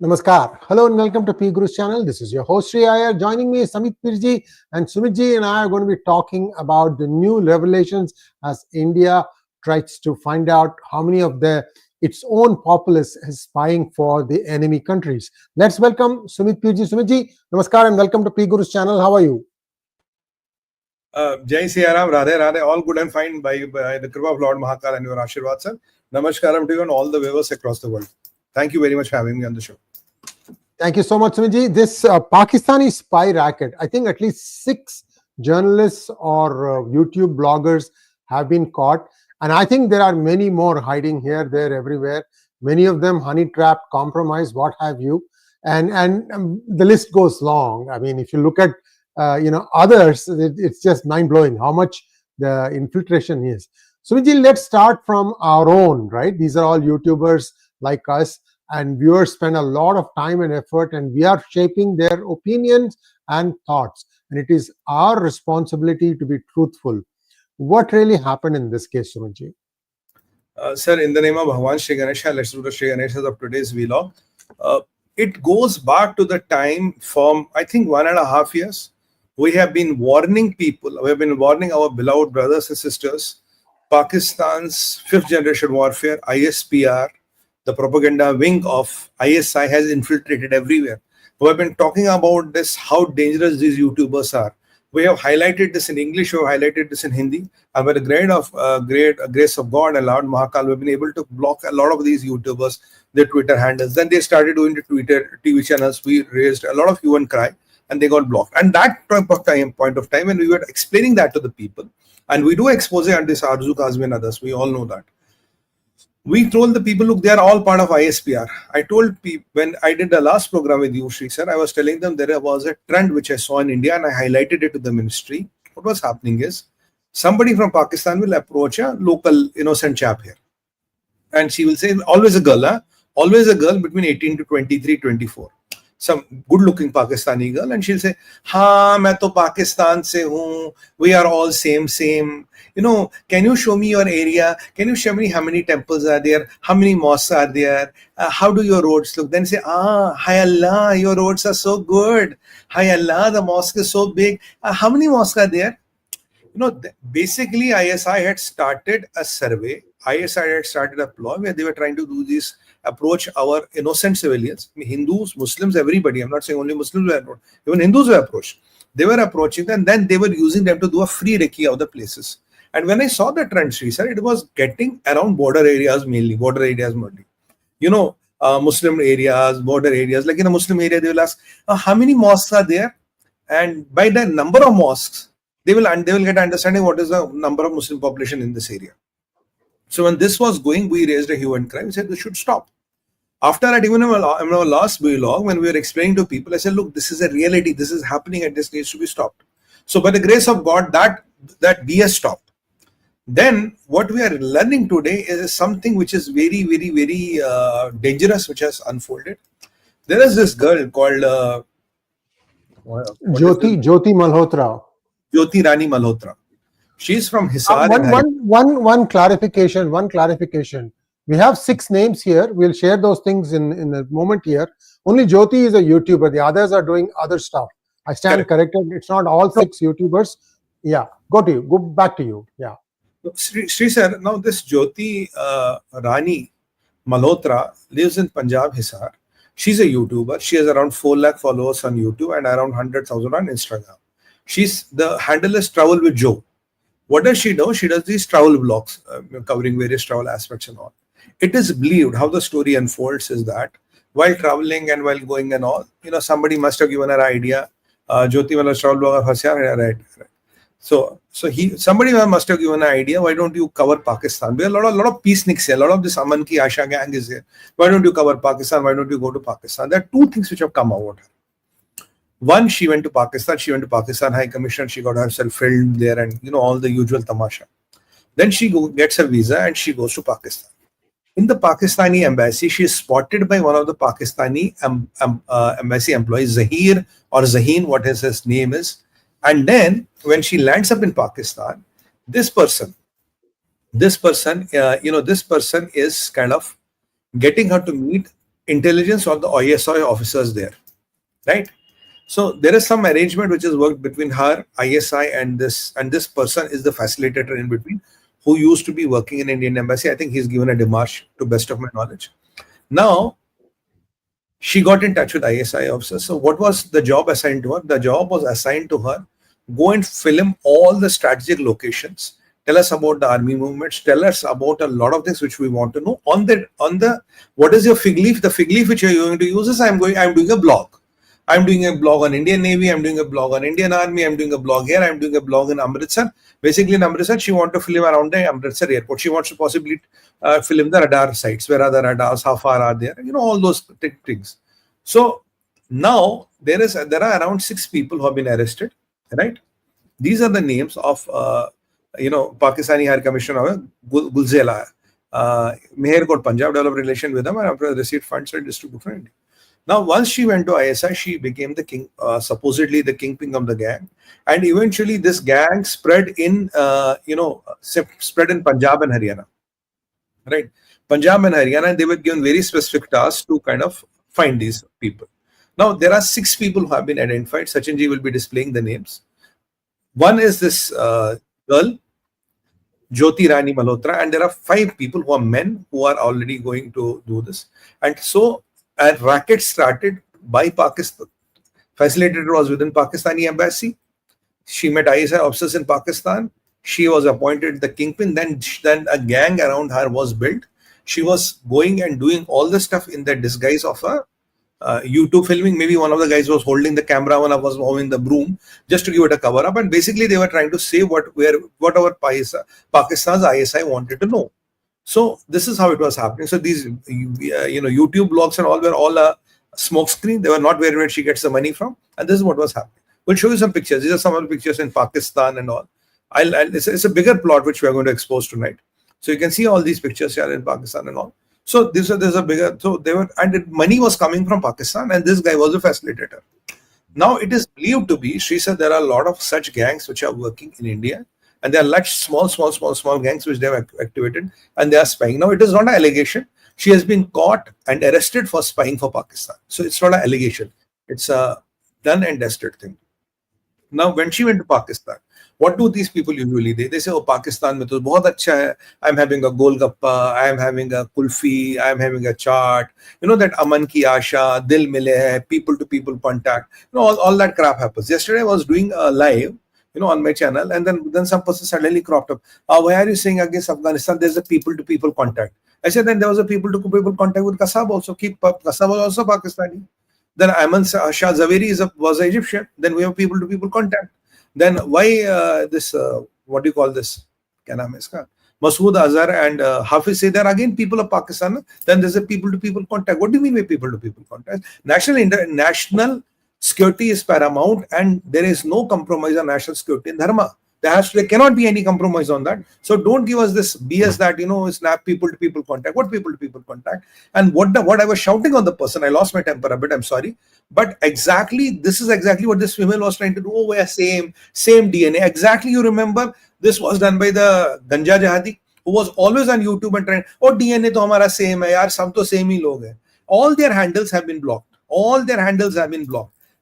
Namaskar. Hello and welcome to PGurus channel. This is your host Sree Iyer. Joining me is Samit Pirji, and Sumitji and I are going to be talking about the new revelations as India tries to find out how many of its own populace is spying for the enemy countries. Let's welcome Sumit Pirji. Sumitji, Namaskar and welcome to PGurus channel. How are you? Jai Siya Ram, Radhe Radhe, all good and fine by the kripa of Lord Mahakal and your Ashirwad, sir. Namaskaram to you and all the viewers across the world. Thank you very much for having me on the show. Thank you so much, Sumitji. This Pakistani spy racket, I think at least 6 journalists or YouTube bloggers have been caught. And I think there are many more hiding here, there, everywhere. Many of them honey-trapped, compromised, what have you. And the list goes long. I mean, if you look at others, it's just mind-blowing how much the infiltration is. Sumitji, let's start from our own, right? These are all YouTubers like us, and viewers spend a lot of time and effort, and we are shaping their opinions and thoughts. And it is our responsibility to be truthful. What really happened in this case, Sumitji? Sir, in the name of Bhagwan Sree Ganesha, let's do the Sree Ganeshas of today's vlog. It goes back to the time from, I think, 1.5 years. We have been warning people, we have been warning our beloved brothers and sisters, Pakistan's 5th generation warfare, ISPR, the propaganda wing of ISI has infiltrated everywhere. We have been talking about this, how dangerous these YouTubers are. We have highlighted this in English, we have highlighted this in Hindi, and by the grace of God and Lord Mahakal, we have been able to block a lot of these YouTubers, their Twitter handles. Then they started doing the Twitter TV channels. We raised a lot of hue and cry, and they got blocked. And that point of time, when we were explaining that to the people, and we do expose on this 𝗟𝗡𝗙𝗥𝗏 and others, we all know that. We told the people, look, they are all part of ISPR. I told people, when I did the last program with you, Sri sir, I was telling them there was a trend which I saw in India, and I highlighted it to the ministry. What was happening is, somebody from Pakistan will approach a local innocent chap here. And she will say, always a girl, always a girl between 18 to 23, 24. Some good-looking Pakistani girl, and she'll say, "Ha, main to Pakistan se hoon. We are all same. Can you show me your area? Can you show me how many temples are there? How many mosques are there? How do your roads look?" Then say, "Hi Allah, your roads are so good. Hi Allah, the mosque is so big. How many mosques are there?" Basically, ISI had started a survey. ISI had started a ploy where they were trying to do this, approach our innocent civilians, Hindus, Muslims, everybody. I'm not saying only Muslims were approached. Even Hindus were approached. They were approaching them, and then they were using them to do a free recce of the places. And when I saw the trend, Sri sir, it was getting around border areas mainly. Muslim areas, border areas. Like in a Muslim area, they will ask, how many mosques are there? And by the number of mosques, they will get understanding what is the number of Muslim population in this area. So when this was going, we raised a hue and cry. We said this should stop. After that, even in our last vlog, when we were explaining to people, I said, look, this is a reality. This is happening and this needs to be stopped. So by the grace of God, that BS stopped. Then what we are learning today is something which is very, very, very dangerous, which has unfolded. There is this girl called Jyoti Malhotra. Jyoti Rani Malhotra. She's from Hisar. One clarification. We have 6 names here. We'll share those things in a moment here. Only Jyoti is a YouTuber. The others are doing other stuff. I stand corrected. It's not all 6 YouTubers. Yeah. Go back to you. Yeah. Sri sir, now this Jyoti Rani Malhotra lives in Punjab, Hisar. She's a YouTuber. She has around 4 lakh followers on YouTube and around 100,000 on Instagram. The handle is Travel with Joe. What does she do? She does these travel vlogs covering various travel aspects and all. It is believed, how the story unfolds is that while traveling and while going and all, somebody must have given her idea. Jyoti wala travel blogger 𝗟𝗡𝗙, right. So somebody must have given an idea. Why don't you cover Pakistan? There are a lot of peaceniks here. A lot of this Aman Ki Asha gang is here. Why don't you cover Pakistan? Why don't you go to Pakistan? There are 2 things which have come out. One, she went to Pakistan. She went to Pakistan High Commission. She got herself filmed there and, all the usual tamasha. Then she gets her visa and she goes to Pakistan. In the Pakistani embassy, she is spotted by one of the Pakistani embassy employees, Zahir or Zaheen, what his name is. And then when she lands up in Pakistan, this person is kind of getting her to meet intelligence or the ISI officers there, right? So there is some arrangement which is worked between her, ISI, and this person is the facilitator in between, who used to be working in Indian embassy. I think he's given a démarche to best of my knowledge. Now, she got in touch with ISI officers. So what was the job assigned to her? The job was assigned to her, go and film all the strategic locations, tell us about the army movements, tell us about a lot of things which we want to know. On the what is your fig leaf? The fig leaf which you're going to use is I'm doing a blog. I'm doing a blog on Indian Navy, I'm doing a blog on Indian Army, I'm doing a blog here, I'm doing a blog in Amritsar. Basically in Amritsar, she wants to film around the Amritsar airport. She wants to possibly film the radar sites. Where are the radars? How far are they? You know, all those things. So now there are around 6 people who have been arrested, right? These are the names of, Pakistani High Commissioner 𝗤𝗙𝗙𝗪 𝗪𝗡𝗙𝗪𝗪 Punjab, developed relation with them, and after received funds and distributed for India. Now, once she went to ISI, she became the king, supposedly the kingpin of the gang, and eventually this gang spread in, spread in Punjab and Haryana, right? Punjab and Haryana, and they were given very specific tasks to kind of find these people. Now, there are 6 people who have been identified. Sachinji will be displaying the names. One is this girl, Jyoti Rani Malhotra, and there are 5 people who are men who are already going to do this. And so a racket started by Pakistan. Facilitator was within Pakistani embassy. She met ISI officers in Pakistan. She was appointed the kingpin. Then a gang around her was built. She was going and doing all the stuff in the disguise of a YouTube filming. Maybe one of the guys was holding the camera, one of was holding the broom, just to give it a cover up. And basically they were trying to say whatever Pakistan's ISI wanted to know. So this is how it was happening. So these YouTube blogs and all were all a smoke screen. They were not where she gets the money from. And this is what was happening. We'll show you some pictures. These are some of the pictures in Pakistan and all. It's a bigger plot which we are going to expose tonight. So you can see all these pictures here in Pakistan and all. So there's a bigger, so they were, and money was coming from Pakistan, and this guy was a facilitator. Now it is believed to be, Sree said, there are a lot of such gangs which are working in India, and there are large, small gangs which they have activated, and they are spying. Now it is not an allegation. She has been caught and arrested for spying for Pakistan. So it's not an allegation. It's a done and dusted thing. Now when she went to Pakistan, what do these people usually do? They say, oh, Pakistan mein to bahut acha hai. I'm having a golgappa, I'm having a kulfi, I'm having a chaat. You know that aman ki asha, dil mile hai, people to people contact. You know, all that crap happens. Yesterday I was doing a live, on my channel, and then some person suddenly cropped up. Why are you saying against Afghanistan? There's a people to people contact. I said, then there was a people to people contact with Qassab also. Qassab was also Pakistani. Then Ayman Shah Zaveri was an Egyptian. Then we have people to people contact. Then why this, what do you call this? Masood Azhar and Hafiz say they're again people of Pakistan. Then there's a people to people contact. What do you mean by people to people contact? National security is paramount, and there is no compromise on national security in Dharma. There cannot be any compromise on that. So don't give us this BS that, it's not people to people contact. What people to people contact? And what I was shouting on the person, I lost my temper a bit, I'm sorry. But this is exactly what this female was trying to do. Oh, we are same DNA. Exactly, you remember, this was done by the Ganja Jihadi, who was always on YouTube and trying, oh, DNA to hamara same hai, yaar, sab to same hi log hai. All their handles have been blocked.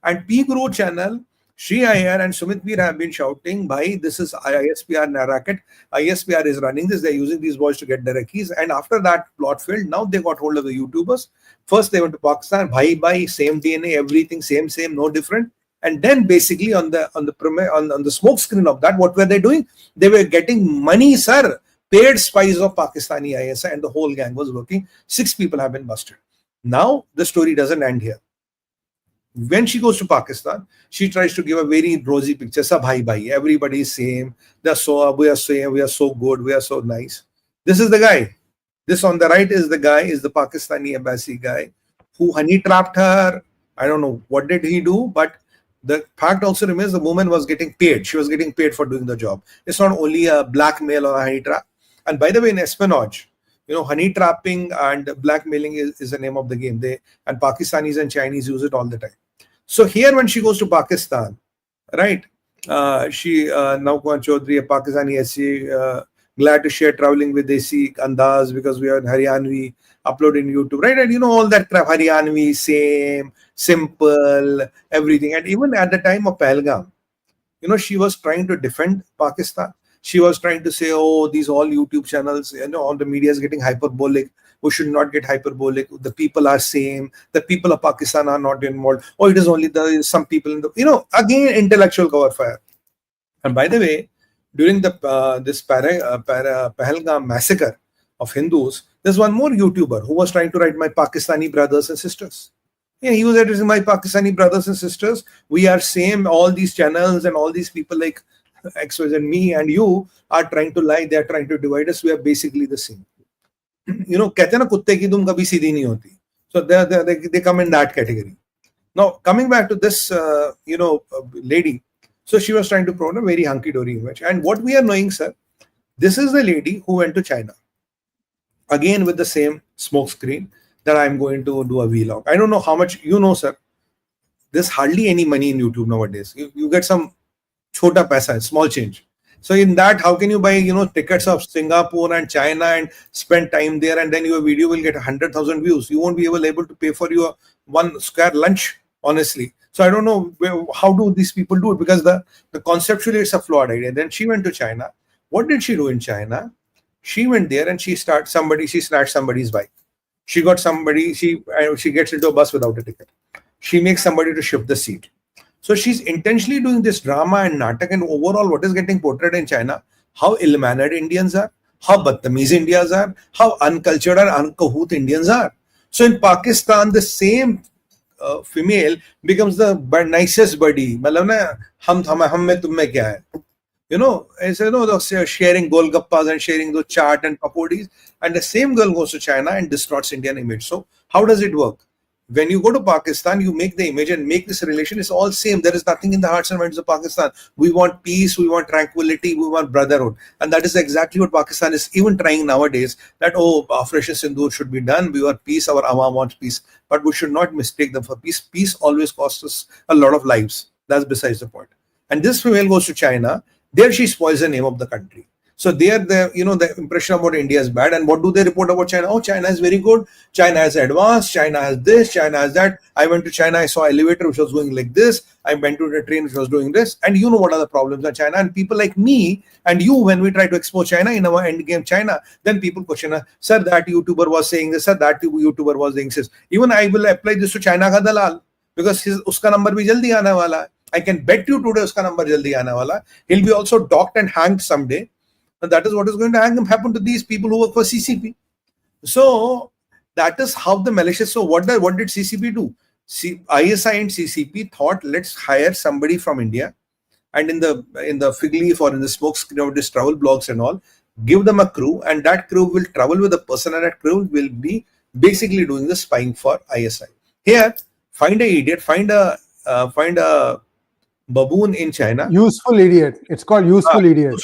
And PGurus channel, Sree Iyer and Sumit Veer have been shouting, bhai, this is ISPR Racket. ISPR is running this. They're using these boys to get their keys. And after that plot failed, now they got hold of the YouTubers. First they went to Pakistan, bhai, same DNA, everything same, no different. And then basically on the smoke screen of that, what were they doing? They were getting money, sir. Paid spies of Pakistani ISI, and the whole gang was working. 6 people have been busted. Now the story doesn't end here. When she goes to Pakistan, she tries to give a very rosy picture. Sab bhai, everybody is same. We are same. We are so good. We are so nice. This is the guy. This on the right is the guy, is the Pakistani embassy guy who honey trapped her. I don't know what did he do, but the fact also remains the woman was getting paid. She was getting paid for doing the job. It's not only a blackmail or a honey trap. And by the way, in espionage, honey trapping and blackmailing is the name of the game. And Pakistanis and Chinese use it all the time. So here when she goes to Pakistan, right, she Navkuan Chaudhary, a Pakistani SC, glad to share traveling with 𝗟𝗏𝗏 Andaz because we are Haryanvi, upload in YouTube, right? And you know all that crap, Haryanvi, same, simple, everything. And even at the time of Pahalgam, you know, she was trying to defend Pakistan. She was trying to say, oh, these all YouTube channels, you know, all the media is getting hyperbolic. We should not get hyperbolic. The people are same. The people of Pakistan are not involved. Oh, it is only some people in the, you know, again, intellectual cover fire. And by the way, during the this Pahalgam massacre of Hindus, there's one more YouTuber who was trying to write my Pakistani brothers and sisters. Yeah, he was addressing my Pakistani brothers and sisters. We are same. All these channels and all these people like XYZ and me and you are trying to lie. They are trying to divide us. We are basically the same. You know, कहते हैं ना कुत्ते की दुम कभी सीधी नहीं होती. So they come in that category. Now coming back to this, lady. So she was trying to promote a very hunky-dory image. And what we are knowing, sir, this is the lady who went to China. Again with the same smoke screen that I'm going to do a vlog. I don't know how much you know, sir. There's hardly any money in YouTube nowadays. You get some chota paisa, small change. So in that, how can you buy, tickets of Singapore and China and spend time there, and then your video will get 100,000 views? You won't be able to pay for your one square lunch, honestly. So I don't know how do these people do it, because the conceptually it's a flawed idea. Then she went to China. What did she do in China? She went there and she snatched somebody's bike. She got somebody, she gets into a bus without a ticket. She makes somebody to shift the seat. So she's intentionally doing this drama and natak, and overall what is getting portrayed in China, how ill-mannered Indians are, how badtameez Indians are, how uncultured and uncouth Indians are. So in Pakistan, the same female becomes the nicest buddy. मतलब ना हम में तुम में क्या है? Sharing golgappas and sharing those chaat and pakodis, and the same girl goes to China and distorts Indian image. So how does it work? When you go to Pakistan, you make the image and make this relation. It's all same. There is nothing in the hearts and minds of Pakistan. We want peace, we want tranquility, we want brotherhood. And that is exactly what Pakistan is even trying nowadays. That, Operation Sindoor should be done. We want peace. Our Awam wants peace. But we should not mistake them for peace. Peace always costs us a lot of lives. That's besides the point. And this female goes to China. There she spoils the name of the country. So there, the impression about India is bad. And what do they report about China? Oh, China is very good. China has advanced. China has this. China has that. I went to China. I saw an elevator which was going like this. I went to the train which was doing this. And you know what are the problems in China? And people like me and you, when we try to expose China in our endgame China, then people question, sir, that YouTuber was saying this, sir, that YouTuber was saying this. Even I will apply this to China ka dalal, because uska number bhi jaldi aane wala hai. I can bet you today uska number jaldi aane wala hai. He'll be also docked and hanged someday. And that is what is going to happen to these people who work for CCP. So that is how the malicious. So what did CCP do? ISI and CCP thought, let's hire somebody from India, and in the fig leaf or in the smoke screen of this travel blogs and all, give them a crew, and that crew will travel with a person, and that crew will be basically doing the spying for ISI. Here, find a idiot, find a baboon in China. Useful idiot. It's called useful idiot.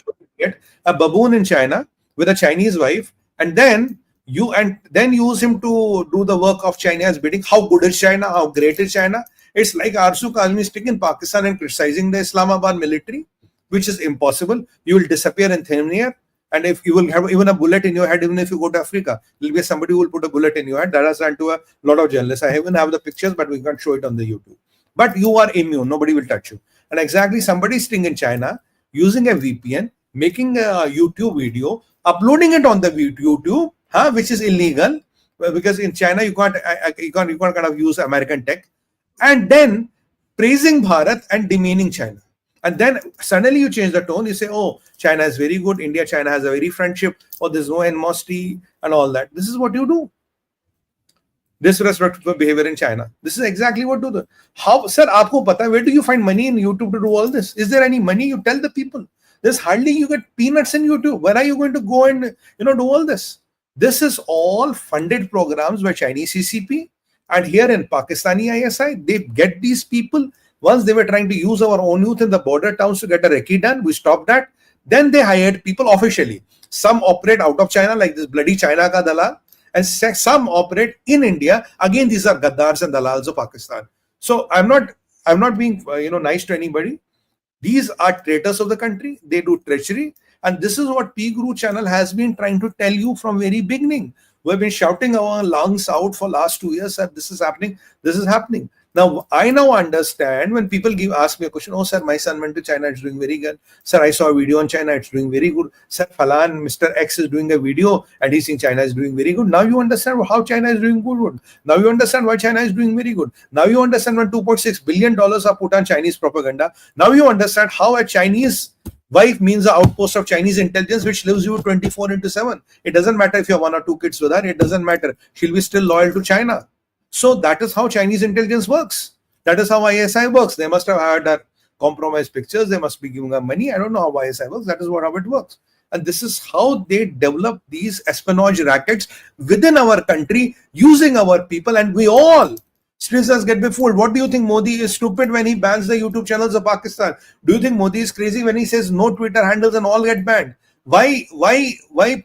A baboon in China with a Chinese wife, and then use him to do the work of China's bidding. How good is China? How great is China? It's like Arzu Kazmi sticking in Pakistan and criticizing the Islamabad military, which is impossible. You will disappear in thin air, and if you will have even a bullet in your head, even if you go to Africa, there will be somebody who will put a bullet in your head. That has done to a lot of journalists. I even have the pictures, but we can't show it on the YouTube. But you are immune. Nobody will touch you. And exactly, somebody sitting in China using a VPN, making a YouTube video, uploading it on the YouTube, which is illegal, because in China you can't kind of use American tech, and then praising Bharat and demeaning China. And then suddenly you change the tone. You say, oh, China is very good. China has a very friendship. Or there's no animosity and all that. This is what you do. Disrespectful behavior in China. This is exactly what you do. How, sir, aapko pata, where do you find money in YouTube to do all this? Is there any money? You tell the people. There's hardly, you get peanuts in YouTube. Where are you going to go and do all this? This is all funded programs by Chinese CCP, and here in Pakistani ISI, they get these people. Once they were trying to use our own youth in the border towns to get a recce done, we stopped that. Then they hired people officially. Some operate out of China, like this bloody China ka dalal, and some operate in India. Again, these are gaddars and dalals of Pakistan. So I'm not being nice to anybody. These are traitors of the country. They do treachery, And this is what PGurus channel has been trying to tell you from very beginning. We've been shouting our lungs out for last 2 years that this is happening, this is happening. Now, I now understand when people ask me a question, oh sir, my son went to China, it's doing very good. Sir, I saw a video on China, it's doing very good. Sir, Falan, Mr. X is doing a video and he's saying China is doing very good. Now you understand how China is doing good. Now you understand why China is doing very good. Now you understand when $2.6 billion are put on Chinese propaganda. Now you understand how a Chinese wife means the outpost of Chinese intelligence which lives you 24/7. It doesn't matter if you have 1 or 2 kids with her, it doesn't matter. She'll be still loyal to China. So that is how Chinese intelligence works. That is how ISI works. They must have had her compromised pictures. They must be giving her money. I don't know how ISI works. That is how it works. And this is how they develop these espionage rackets within our country using our people. And we all, citizens, get befooled. What do you think? Modi is stupid when he bans the YouTube channels of Pakistan? Do you think Modi is crazy when he says no Twitter handles and all get banned? Why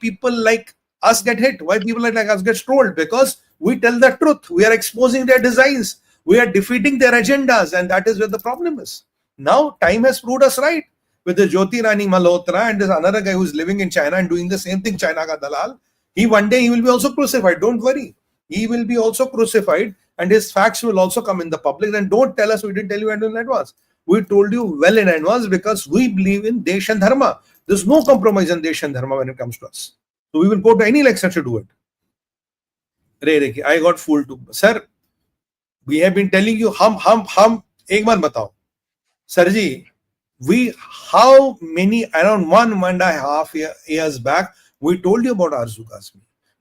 people like us get hit? Why people like us get trolled? Because we tell the truth. We are exposing their designs. We are defeating their agendas, and that is where the problem is. Now, time has proved us right. With the Jyoti Rani Malhotra and there's another guy who's living in China and doing the same thing, China ka dalal. One day he will be also crucified. Don't worry. He will be also crucified, and his facts will also come in the public. And don't tell us we didn't tell you in advance. We told you well in advance because we believe in Desh and Dharma. There's no compromise in Desh and Dharma when it comes to us. So we will go to any election to do it. I got fooled too. Sir, we have been telling you, ek baar batao. Sirji, how many, around 1.5 years back, we told you about 𝗟𝗡𝗏.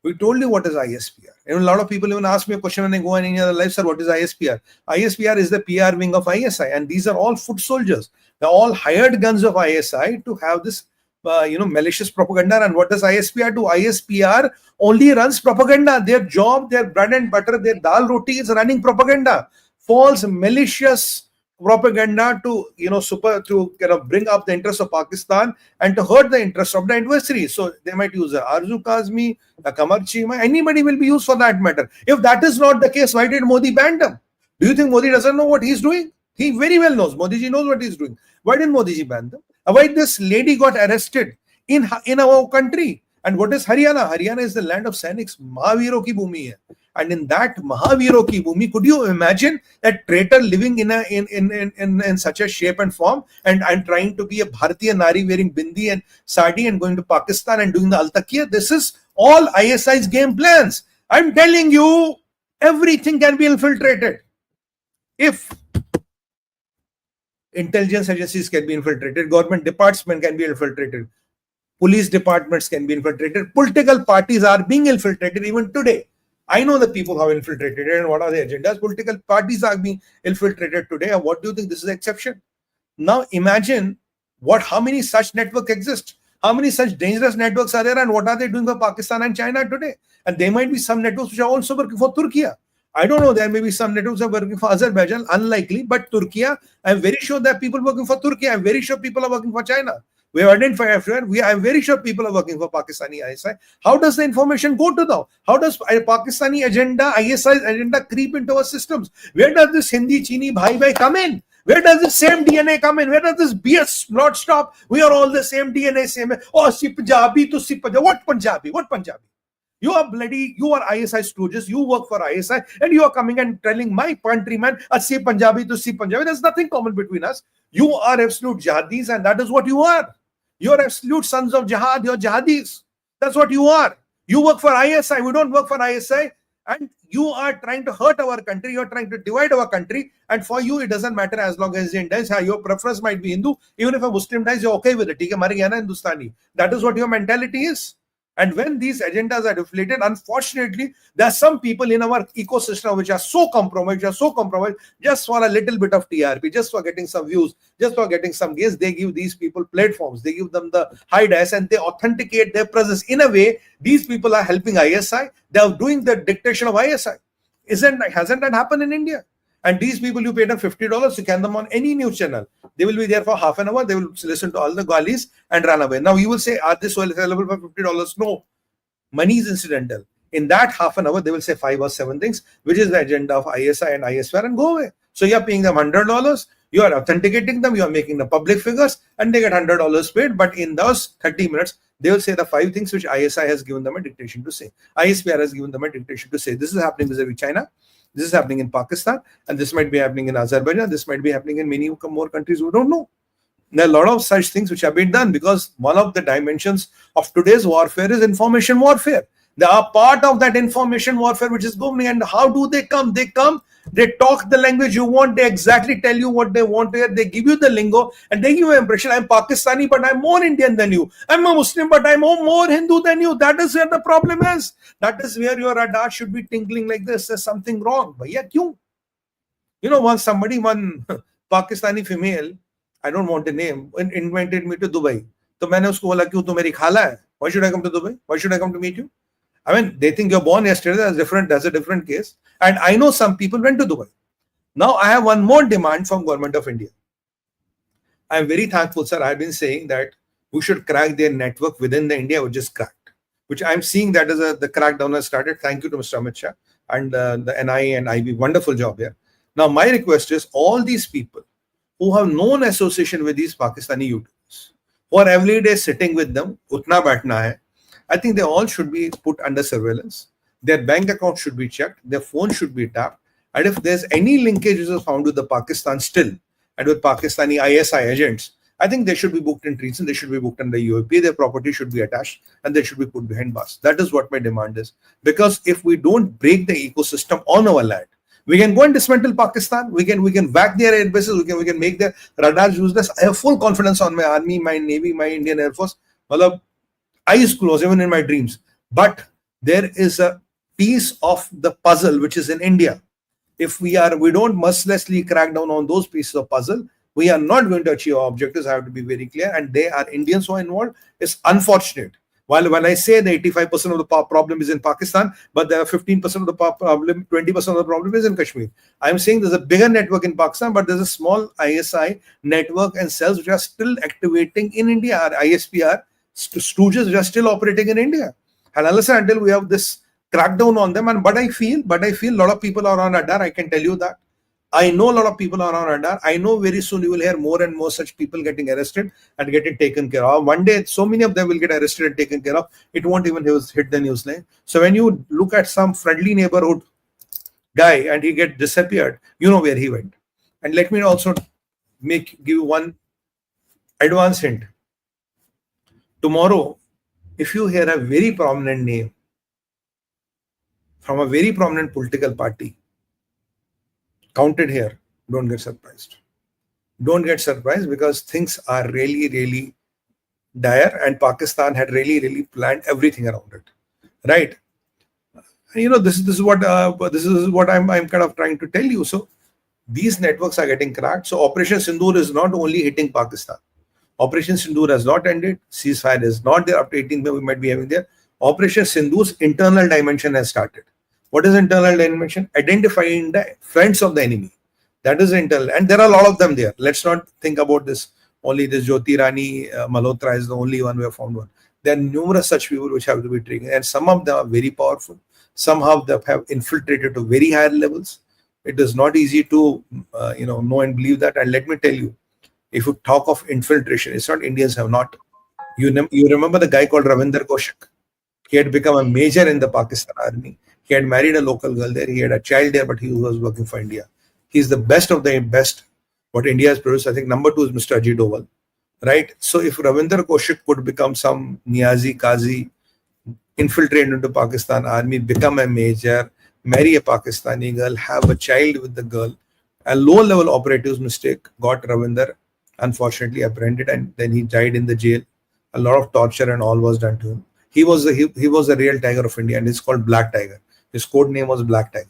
We told you what is ISPR. And a lot of people even ask me a question when they go in any other life, sir, what is ISPR? ISPR is the PR wing of ISI, and these are all foot soldiers. They're all hired guns of ISI to have this malicious propaganda. And what does ISPR do? ISPR only runs propaganda. Their job, their bread and butter, their dal roti is running propaganda. False, malicious propaganda to bring up the interest of Pakistan and to hurt the interest of the adversary. So they might use the 𝗟𝗡𝗏𝗏, the 𝗏𝗏𝗏𝗏, anybody will be used for that matter. If that is not the case, why did Modi ban them? Do you think Modi doesn't know what he's doing? He very well knows. Modi ji knows what he's doing. Why didn't Modi ji ban them? Why this lady got arrested in our country? And what is Haryana? Haryana is the land of Sainiks. Mahaviro ki bhumi hai. And in that Mahaviro ki bhumi, could you imagine that traitor living in such a shape and form and trying to be a Bharatiya Nari wearing bindi and sari and going to Pakistan and doing the al-taqiyya? This is all ISI's game plans. I'm telling you, everything can be infiltrated. If intelligence agencies can be infiltrated, government departments can be infiltrated, police departments can be infiltrated, political parties are being infiltrated even today. I know the people who have infiltrated and what are the agendas. Political parties are being infiltrated today. And what do you think? This is an exception. Now imagine how many such networks exist. How many such dangerous networks are there and what are they doing for Pakistan and China today? And there might be some networks which are also working for Turkey. I don't know, there may be some networks are working for Azerbaijan, unlikely, but Turkey, I'm very sure there are people working for Turkey. I'm very sure people are working for China. We have identified everywhere. I'm very sure people are working for Pakistani ISI. How does the information go to them? How does a Pakistani agenda, ISI's agenda creep into our systems? Where does this Hindi, Chini, 𝗍𝗲 come in? Where does the same DNA come in? Where does this BS not stop? We are all the same DNA, same. Oh, si Punjabi to si Punjabi. What Punjabi? What Punjabi? You are ISI stooges, you work for ISI, and you are coming and telling my countryman, 𝗟𝗡𝗏𝗏 Punjabi to si Punjabi. There's nothing common between us. You are absolute jihadis, and that is what you are. You are absolute sons of jihad, you're jihadis. That's what you are. You work for ISI, we don't work for ISI, and you are trying to hurt our country, you're trying to divide our country, and for you, it doesn't matter as long as Indian dies. Your preference might be Hindu, even if a Muslim dies, you're okay with it. Hindustani. That is what your mentality is. And when these agendas are deflated, unfortunately, there are some people in our ecosystem which are so compromised, just for a little bit of TRP, just for getting some views, just for getting some gains. They give these people platforms, they give them the high dice, and they authenticate their presence. In a way, these people are helping ISI. They are doing the dictation of ISI. Hasn't that happened in India? And these people, you pay them $50, you can them on any news channel. They will be there for half an hour. They will listen to all the galis and run away. Now you will say, are this available for $50? No. Money is incidental. In that half an hour, they will say 5 or 7 things, which is the agenda of ISI and ISPR, and go away. So you're paying them $100. You are authenticating them, you are making the public figures, and they get $100 paid. But in those 30 minutes, they will say the 5 things which ISI has given them a dictation to say. ISPR has given them a dictation to say. This is happening vis-a-vis China. This is happening in Pakistan, and this might be happening in Azerbaijan. This might be happening in many more countries who don't know. There are a lot of such things which have been done, because one of the dimensions of today's warfare is information warfare. They are part of that information warfare which is going. And how do they come? They talk the language you want. They exactly tell you what they want to hear. They give you the lingo and they give you an impression. I'm Pakistani, but I'm more Indian than you. I'm a Muslim, but I'm more Hindu than you. That is where the problem is. That is where your radar should be tinkling like this. There's something wrong. Bhaiya, kyun? You know, one Pakistani female, I don't want a name, invited me to Dubai. So मैंने उसको बोला क्यों, तू मेरी खाला है? Why should I come to Dubai? Why should I come to meet you? I mean, they think you're born yesterday. That's a different case. And I know some people went to Dubai. Now I have one more demand from Government of India. I am very thankful, sir. I've been saying that we should crack their network within the India, which is cracked. Which I'm seeing that as the crackdown has started. Thank you to Mr. Amit Shah and the NI and IB. Wonderful job here. Now my request is all these people who have known association with these Pakistani YouTubers, who are every day sitting with them, utna baithna hai, I think they all should be put under surveillance. Their bank account should be checked. Their phone should be tapped. And if there's any linkages found with the Pakistan still and with Pakistani ISI agents, I think they should be booked in treason. They should be booked under UAP. Their property should be attached and they should be put behind bars. That is what my demand is. Because if we don't break the ecosystem on our land, we can go and dismantle Pakistan. We can whack their air bases. We can make their radars useless. I have full confidence on my army, my navy, my Indian Air Force. Well, eyes closed, even in my dreams. But there is a piece of the puzzle which is in India. If we don't mercilessly crack down on those pieces of puzzle, we are not going to achieve our objectives. I have to be very clear. And they are Indians who are involved. It's unfortunate. While when I say the 85% of the problem is in Pakistan, but there are 15% of the problem, 20% of the problem is in Kashmir. I'm saying there's a bigger network in Pakistan, but there's a small ISI network and cells which are still activating in India. Our ISPR stooges which are still operating in India. And until we have this crackdown on them, but I feel a lot of people are on radar. I can tell you that. I know a lot of people are on radar. I know very soon you will hear more and more such people getting arrested and getting taken care of. One day, so many of them will get arrested and taken care of. It won't even hit the news line. So when you look at some friendly neighborhood guy and he get disappeared, you know where he went. And let me also give you one advance hint. Tomorrow, if you hear a very prominent name from a very prominent political party counted here, don't get surprised. Don't get surprised, because things are really, really dire and Pakistan had really, really planned everything around it. Right? And you know, this is what I'm kind of trying to tell you. So these networks are getting cracked. So Operation Sindoor is not only hitting Pakistan. Operation Sindoor has not ended. Ceasefire is not there. Up to 18 May we might be having there. Operation Sindoor's internal dimension has started. What is internal dimension? Identifying the friends of the enemy. That is internal. And there are a lot of them there. Let's not think about this. Only this Jyoti Rani Malhotra is the only one we have found one. There are numerous such people which have to be triggered. And some of them are very powerful. Some of them have infiltrated to very higher levels. It is not easy to know and believe that. And let me tell you, if you talk of infiltration, it's not Indians have not. You remember the guy called 𝗪𝗲𝗏. He had become a major in the Pakistan army. He had married a local girl there. He had a child there, but he was working for India. He's the best of the best what India has produced. I think number 2 is Mr. 𝗔𝗍𝗏. Right? So if 𝗪𝗲𝗏 could become some 𝗑𝗎𝗍 Qazi, infiltrate into Pakistan army, become a major, marry a Pakistani girl, have a child with the girl, a low-level operative's mistake got 𝗪𝗲𝗏 unfortunately apprehended, and then he died in the jail. A lot of torture and all was done to him. He was a real tiger of India, and it's called Black Tiger. His code name was Black Tiger.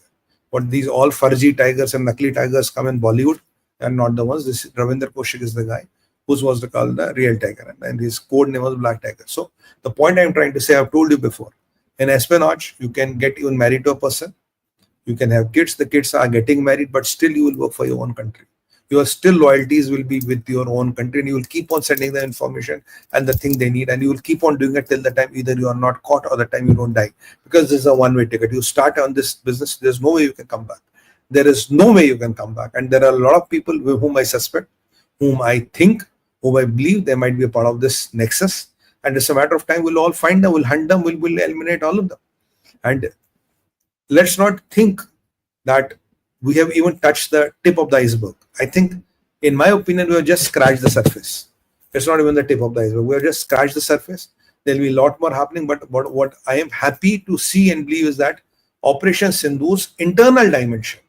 But these all Farji tigers and Nakli tigers come in Bollywood and not the ones. This 𝗪𝗲𝗏 is the guy who was called the real tiger, and his code name was Black Tiger. So the point I'm trying to say, I've told you before, in espionage, you can get even married to a person. You can have kids. The kids are getting married, but still you will work for your own country. Your still loyalties will be with your own country, and you will keep on sending the information and the thing they need, and you will keep on doing it till the time either you are not caught or the time you don't die, because this is a one-way ticket. You start on this business, there's no way you can come back. there is no way you can come back. And there are a lot of people whom I suspect, whom I think, whom I believe they might be a part of this nexus. And it's a matter of time. We'll all find them, we'll hunt them, we'll eliminate all of them. And let's not think that we have even touched the tip of the iceberg. I think, in my opinion, we have just scratched the surface. It's not even the tip of the iceberg. We have just scratched the surface. There'll be a lot more happening. But what I am happy to see and believe is that Operation Sindoor's internal dimension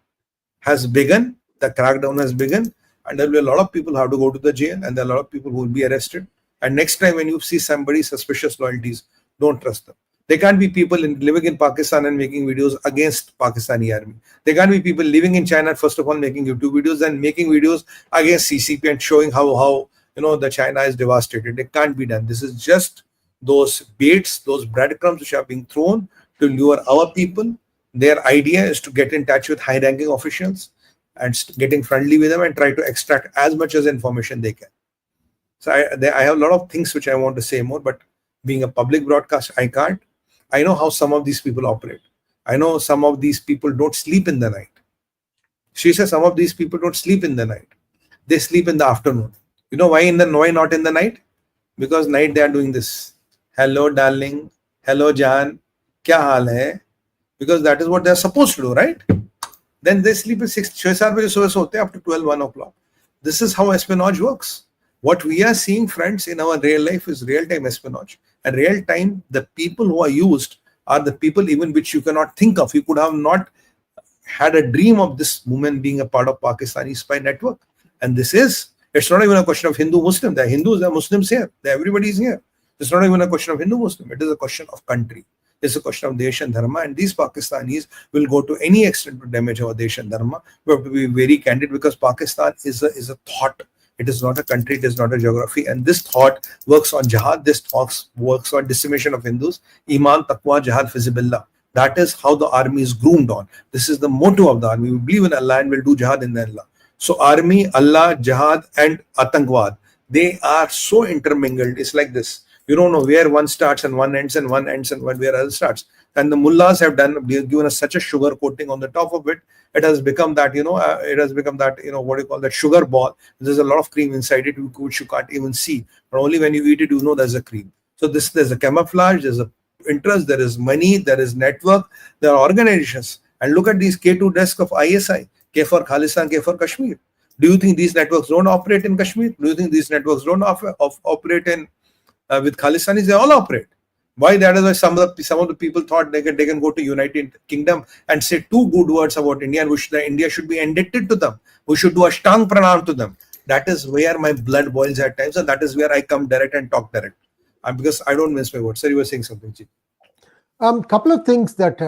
has begun. The crackdown has begun. And there'll be a lot of people who have to go to the jail. And there are a lot of people who will be arrested. And next time when you see somebody suspicious loyalties, don't trust them. There can't be people living in Pakistan and making videos against Pakistani army. There can't be people living in China, first of all, making YouTube videos and making videos against CCP and showing how the China is devastated. It can't be done. This is just those baits, those breadcrumbs which are being thrown to lure our people. Their idea is to get in touch with high-ranking officials and getting friendly with them and try to extract as much as information they can. So I have a lot of things which I want to say more, but being a public broadcast, I can't. I know how some of these people operate. I know some of these people don't sleep in the night. She says some of these people don't sleep in the night. They sleep in the afternoon. You know why not in the night? Because night they are doing this. Hello, darling. Hello, Jan. Kya haal hai? Because that is what they are supposed to do, right? Then they sleep at 6-7 baje up to 12, 1 o'clock. This is how espionage works. What we are seeing, friends, in our real life is real-time espionage. And real-time, the people who are used are the people even which you cannot think of. You could have not had a dream of this woman being a part of Pakistani spy network. And it's not even a question of Hindu-Muslim. There are Hindus, there are Muslims here. Everybody is here. It's not even a question of Hindu-Muslim. It is a question of country. It's a question of Desh and Dharma. And these Pakistanis will go to any extent to damage our Desh and Dharma. We have to be very candid because Pakistan is a thought. It is not a country, it is not a geography. And this thought works on jihad, this thought works on decimation of Hindus. Iman, taqwa, jihad, fizibillah. That is how the army is groomed on. This is the motto of the army. We believe in Allah and will do jihad in Allah. So army, Allah, jihad and 𝗥𝗙𝗏, they are so intermingled. It's like this. You don't know where one starts and one ends and where other starts. And the mullahs have given us such a sugar coating on the top of it. It has become that, what do you call that, sugar ball. There's a lot of cream inside it, which you can't even see. But only when you eat it, you know there's a cream. So there's a camouflage, there's a interest, there is money, there is network, there are organizations. And look at these K2 desks of ISI, K for Khalistan, K for Kashmir. Do you think these networks don't operate in Kashmir? Do you think these networks don't operate in with Khalistanis? They all operate. Why? That is why some of the people thought they can go to United Kingdom and say 2 good words about India, and India should be indebted to them. We should do a shtang pranam to them. That is where my blood boils at times, and that is where I come direct and talk direct. Because I don't mince my words. Sir, you were saying something, Chief. Couple of things that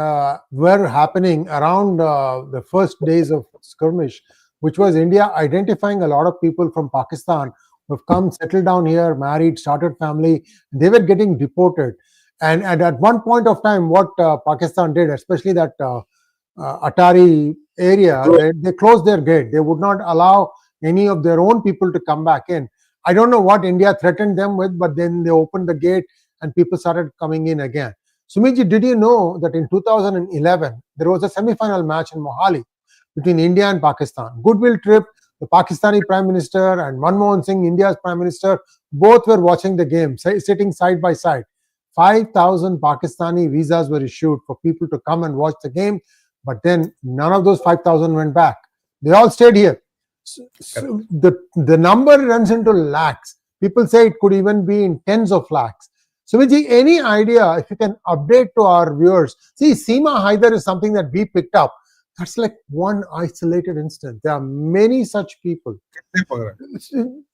were happening around the first days of skirmish, which was India identifying a lot of people from Pakistan who have come, settled down here, married, started family. They were getting deported. And at one point of time, what Pakistan did, especially that Atari area, they closed their gate. They would not allow any of their own people to come back in. I don't know what India threatened them with, but then they opened the gate and people started coming in again. Sumiji, did you know that in 2011, there was a semi-final match in Mohali between India and Pakistan? Goodwill trip, the Pakistani Prime Minister and Manmohan Singh, India's Prime Minister, both were watching the game, sitting side by side. 5,000 Pakistani visas were issued for people to come and watch the game, but then none of those 5,000 went back. They all stayed here. So the number runs into lakhs. People say it could even be in tens of lakhs. So, Vijay, any idea if you can update to our viewers? See, 𝗓𝗲 𝗲𝗃 is something that we picked up. That's like one isolated instance. There are many such people.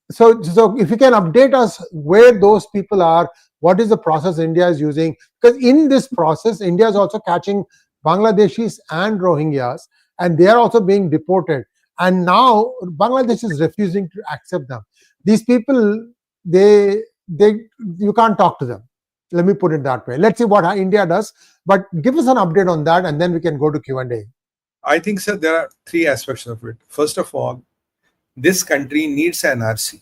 So if you can update us where those people are, what is the process India is using? Because in this process, India is also catching Bangladeshis and Rohingyas, and they are also being deported. And now Bangladesh is refusing to accept them. These people, you can't talk to them. Let me put it that way. Let's see what India does. But give us an update on that, and then we can go to Q&A. I think, sir, there are 3 aspects of it. First of all, this country needs an NRC.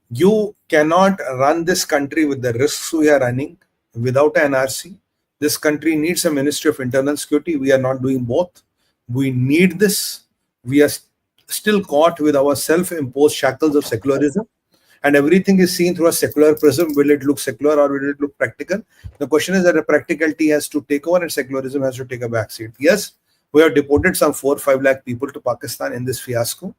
You cannot run this country with the risks we are running without an NRC. This country needs a Ministry of Internal Security. We are not doing both. We need this. We are still caught with our self-imposed shackles of secularism, and everything is seen through a secular prism. Will it look secular or will it look practical? The question is that a practicality has to take over and secularism has to take a backseat. Yes, we have deported some 4-5 lakh people to Pakistan in this fiasco.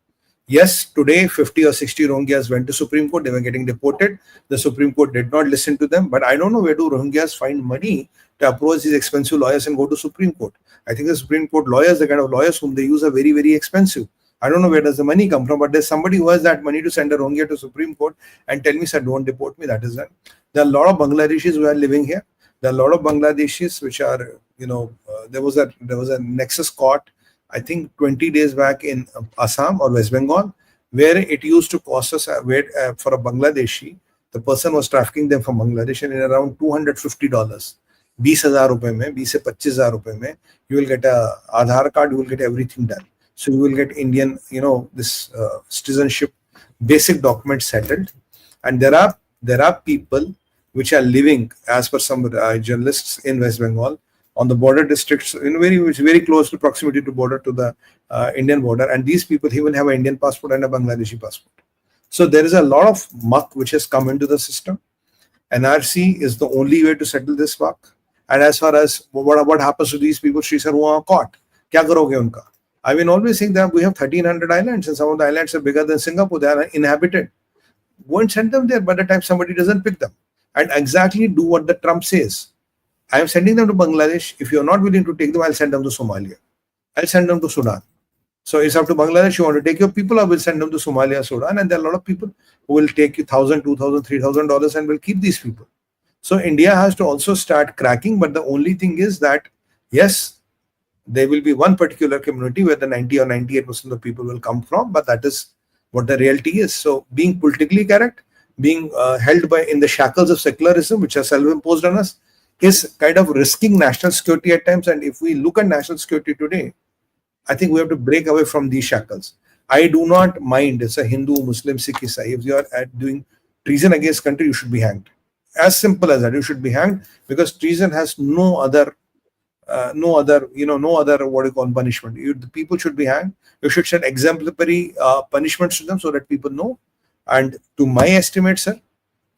Yes, today 50 or 60 Rohingyas went to Supreme Court. They were getting deported. The Supreme Court did not listen to them. But I don't know, where do Rohingyas find money to approach these expensive lawyers and go to Supreme Court? I think the Supreme Court lawyers, the kind of lawyers whom they use, are very, very expensive. I don't know where does the money come from, but there's somebody who has that money to send a Rohingya to Supreme Court and tell me, sir, don't deport me. That is that. There are a lot of Bangladeshis who are living here. There are a lot of Bangladeshis which are, there was a nexus caught, I think 20 days back in Assam or West Bengal, where it used to cost us for a Bangladeshi, the person was trafficking them from Bangladesh in around $250. �๒,000 में, 20 से 25,000 में, you will get a Aadhaar card, you will get everything done. So you will get Indian, this citizenship, basic documents settled. And there are people which are living, as per some journalists in West Bengal, on the border districts, very close to proximity to border, to the Indian border. And these people even have an Indian passport and a Bangladeshi passport. So there is a lot of muck which has come into the system. NRC is the only way to settle this muck. And as far as what happens to these people, Sree sir, who are caught, kya karoge unka? I've been always saying that we have 1,300 islands and some of the islands are bigger than Singapore. They are inhabited. Go and send them there by the time somebody doesn't pick them. And exactly do what the Trump says. I am sending them to Bangladesh. If you are not willing to take them, I'll send them to Somalia. I'll send them to Sudan. So it's up to Bangladesh. You want to take your people, I will send them to Somalia, Sudan. And there are a lot of people who will take you $1,000, $2,000, $3,000 and will keep these people. So India has to also start cracking. But the only thing is that, yes, there will be one particular community where the 90 or 98% of the people will come from. But that is what the reality is. So being politically correct, being held in the shackles of secularism, which are self-imposed on us, is kind of risking national security at times. And if we look at national security today, I think we have to break away from these shackles. I do not mind. It's a Hindu, Muslim, Sikh, Isai. If you are doing treason against country, you should be hanged. As simple as that. You should be hanged because treason has no other punishment. The people should be hanged. You should set exemplary punishments to them so that people know. And to my estimate, sir,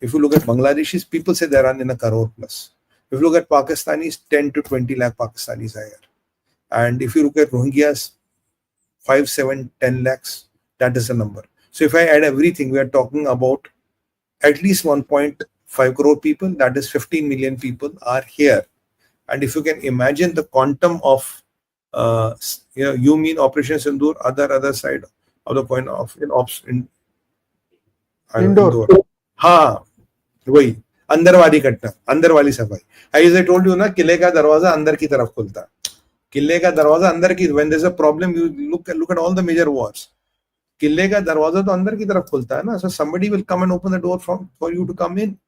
if you look at Bangladeshis, people say they run in 1 crore plus. If you look at Pakistanis, 10 to 20 lakh Pakistanis are here. And if you look at Rohingyas, 5, 7, 10 lakhs, that is the number. So if I add everything, we are talking about at least 1.5 crore people, that is 15 million people are here. And if you can imagine the quantum of, you mean Operation Sindoor, other side of the point of Sindoor. हाँ, वही अंदर वाली घटना, अंदर वाली सफाई. As I told you ना, किले का दरवाजा अंदर की तरफ खुलता है. किले का दरवाजा अंदर की, when there's a problem, you look at all the major wars. किले का दरवाजा तो अंदर की तरफ खुलता है ना. So somebody will come and open the door for you to come in.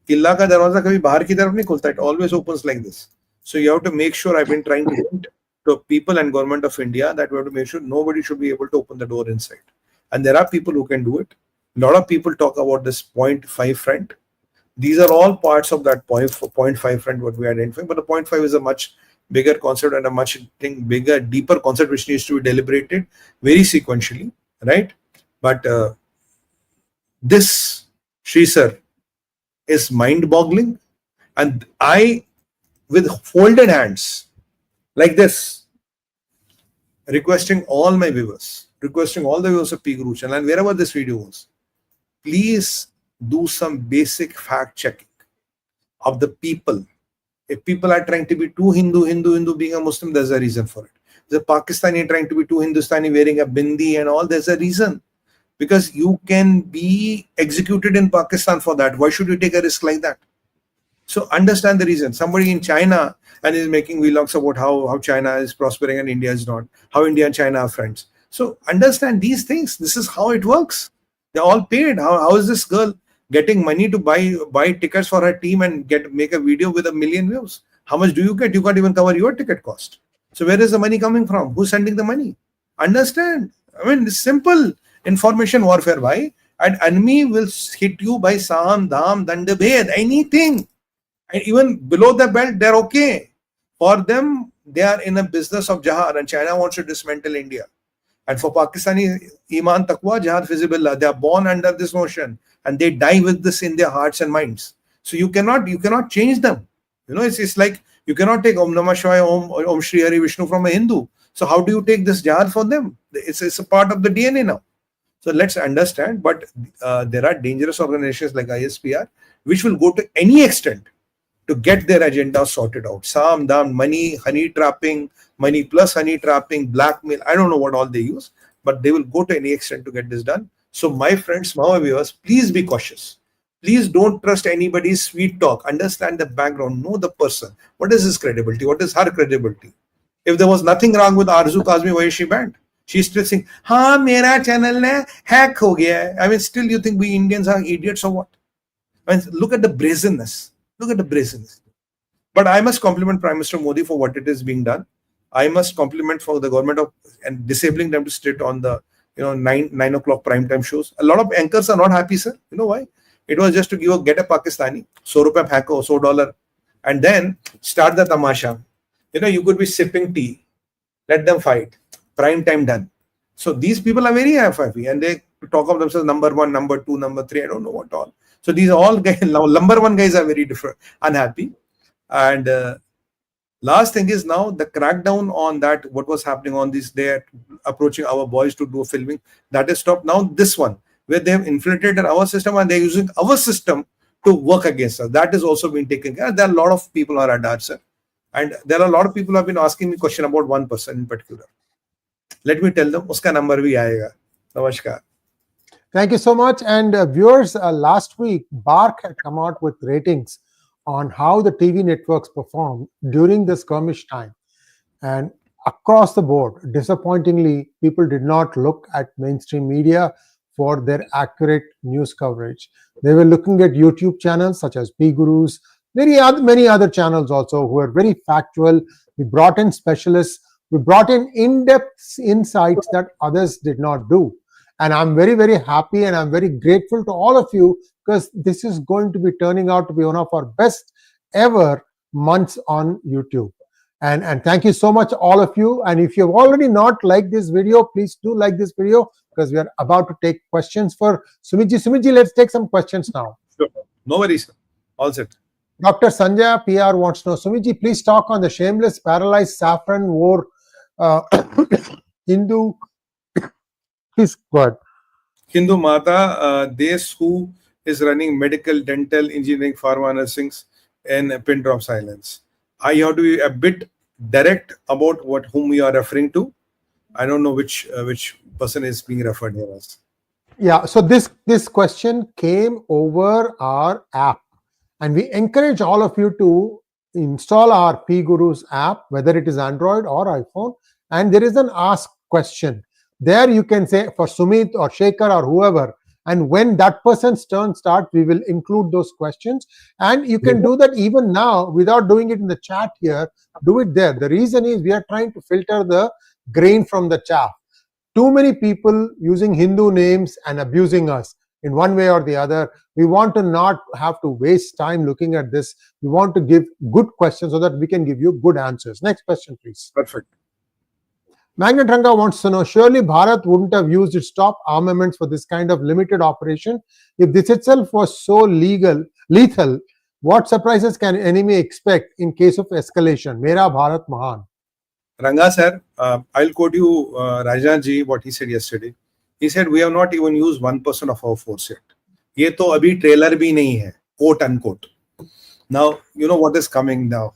किला का दरवाजा कभी बाहर की तरफ नहीं खुलता. It always opens like this. So you have to make sure, I've been trying to hint to people and government of India that we have to make sure nobody should be able to open the door inside. And there are people who can do it. A lot of people talk about this 0.5 front. These are all parts of that 0.5 front what we are identifying. But the 0.5 is a much bigger concept and a much bigger, deeper concept which needs to be deliberated very sequentially, right? But this, Sree sir, is mind-boggling. And I, with folded hands, like this, requesting all my viewers, requesting all the viewers of PGurus channel and wherever this video was, please do some basic fact checking of the people. If people are trying to be too Hindu being a Muslim, there's a reason for it. The Pakistani trying to be too Hindustani wearing a bindi and all, there's a reason. Because you can be executed in Pakistan for that. Why should you take a risk like that? So understand the reason. Somebody in China and is making vlogs about how China is prospering and India is not. How India and China are friends. So understand these things. This is how it works. They're all paid. How is this girl getting money to buy tickets for her team and make a video with 1 million views? How much do you get? You can't even cover your ticket cost. So where is the money coming from? Who's sending the money? Understand? I mean, it's simple information warfare. Why? And enemy will hit you by Sam, Dham, Dand, Bhed, anything. And even below the belt, they're okay. For them, they are in a business of jihad, and China wants to dismantle India. And for Pakistani, iman taqwa, jihad fi sabilillah, they are born under this notion, and they die with this in their hearts and minds. So you cannot change them. It's like you cannot take Om Namah Shivaya, Om Sree Hari Vishnu from a Hindu. So how do you take this jihad for them? It's a part of the DNA now. So let's understand. But there are dangerous organizations like ISPR which will go to any extent to get their agenda sorted out. Sam, dam, money, honey trapping, money plus honey trapping, blackmail. I don't know what all they use, but they will go to any extent to get this done. So my friends, my viewers, please be cautious. Please don't trust anybody's sweet talk. Understand the background. Know the person. What is his credibility? What is her credibility? If there was nothing wrong with 𝗟𝗡𝗙𝗏, why is she banned? She's still saying, "Ha, mera channel ne hack ho gaya hai." I mean, still you think we Indians are idiots or what? I mean, look at the brazenness. Look at the brazenness. But I must compliment Prime Minister Modi for what it is being done. I must compliment for the government of and disabling them to sit on the 9 o'clock prime time shows. A lot of anchors are not happy, sir. You know why? It was just to get a Pakistani, ₹100 hacko, $100, and then start the tamasha. You could be sipping tea. Let them fight. Prime time done. So these people are very happy, and they talk of themselves number 1, number 2, number 3. I don't know what all. So these all guys, now number 1 guys are very unhappy. And last thing is now the crackdown on that, what was happening on this, they're approaching our boys to do filming. That is stopped. Now this one, where they have infiltrated our system and they're using our system to work against us. That is also being taken care of. There are a lot of people on radar, sir. And there are a lot of people who have been asking me question about one person in particular. Let me tell them, uska number bhi aayega. Namaskar. Thank you so much. And viewers, last week, BARC had come out with ratings on how the TV networks performed during the skirmish time. And across the board, disappointingly, people did not look at mainstream media for their accurate news coverage. They were looking at YouTube channels such as PGurus, many other channels also who are very factual. We brought in specialists. We brought in in-depth insights that others did not do. And I'm very, very happy and I'm very grateful to all of you because this is going to be turning out to be one of our best ever months on YouTube. And thank you so much, all of you. And if you've already not liked this video, please do like this video because we are about to take questions for Sumit ji. Sumit ji, let's take some questions now. Sure. No worries, sir. All set. Dr. Sanjay PR wants to know, Sumit ji, please talk on the shameless, paralyzed saffron war Hindu. Please go ahead. Hindu Mata, this who is running medical, dental, engineering, pharma, nursing in a pin drop silence. I have to be a bit direct about whom we are referring to. I don't know which person is being referred here as. Yeah, so this question came over our app, and we encourage all of you to install our PGurus app, whether it is Android or iPhone, and there is an ask question. There you can say for Sumit or Shekhar or whoever, and when that person's turn starts, we will include those questions. And you can do that even now without doing it in the chat here. Do it there. The reason is we are trying to filter the grain from the chaff. Too many people using Hindu names and abusing us in one way or the other. We want to not have to waste time looking at this. We want to give good questions so that we can give you good answers. Next question, please. Perfect. Magnet Ranga wants to know, surely Bharat wouldn't have used its top armaments for this kind of limited operation. If this itself was so lethal, what surprises can enemy expect in case of escalation? Mera Bharat Mahan. Ranga sir, I'll quote you Rajnath ji, what he said yesterday. He said, we have not even used 1% of our force yet. Ye to abhi trailer bhi nahi hai, quote unquote. Now, you know what is coming now.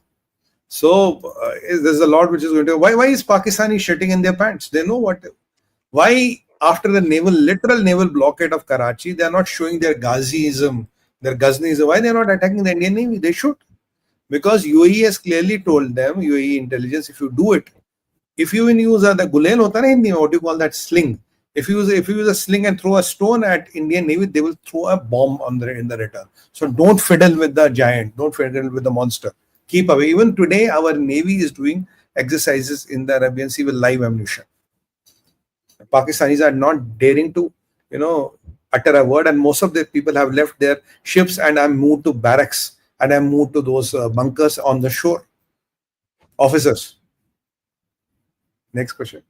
So there's a lot which is going to. Why is Pakistani shitting in their pants? They know what. Why after the literal naval blockade of Karachi, they are not showing their Ghaziism, their Ghaznaism. Why they are not attacking the Indian Navy? They should, because UAE has clearly told them, UAE intelligence, if you do it, if you use the gulail hota na Hindi, what do you call that, sling? If you use a sling and throw a stone at Indian Navy, they will throw a bomb in the return. So don't fiddle with the giant. Don't fiddle with the monster. Keep away. Even today, our Navy is doing exercises in the Arabian Sea with live ammunition. Pakistanis are not daring to, utter a word, and most of the people have left their ships and have moved to barracks and have moved to those bunkers on the shore. Officers, Next question.